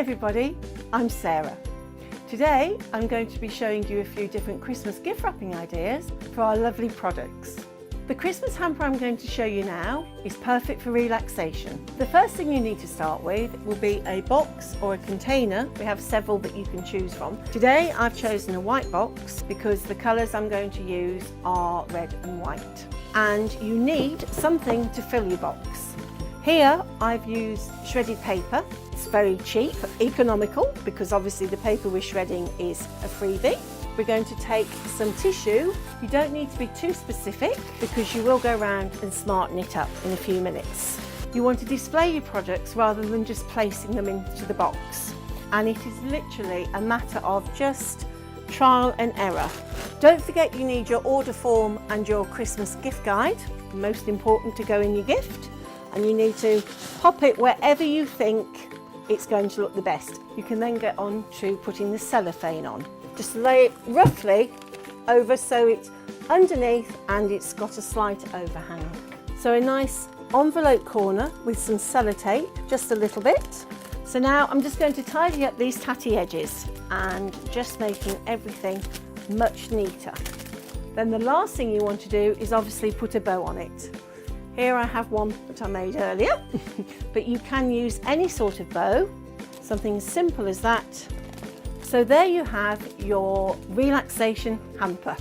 everybody, I'm Sarah. Today I'm going to be showing you a few different Christmas gift wrapping ideas for our lovely products. The Christmas hamper I'm going to show you now is perfect for relaxation. The first thing you need to start with will be a box or a container. We have several that you can choose from. Today I've chosen a white box because the colours I'm going to use are red and white. And you need something to fill your box. Here I've used shredded paper. It's very cheap, economical, because obviously the paper we're shredding is a freebie. We're going to take some tissue. You don't need to be too specific because you will go around and smarten it up in a few minutes. You want to display your products rather than just placing them into the box. And it is literally a matter of just trial and error. Don't forget you need your order form and your Christmas gift guide, most important to go in your gift. And you need to pop it wherever you think it's going to look the best. You can then get on to putting the cellophane on. Just lay it roughly over so it's underneath and it's got a slight overhang. So a nice envelope corner with some sellotape, just a little bit. So now I'm just going to tidy up these tatty edges and just making everything much neater. Then the last thing you want to do is obviously put a bow on it. Here I have one that I made earlier, but you can use any sort of bow, something as simple as that. So there you have your relaxation hamper.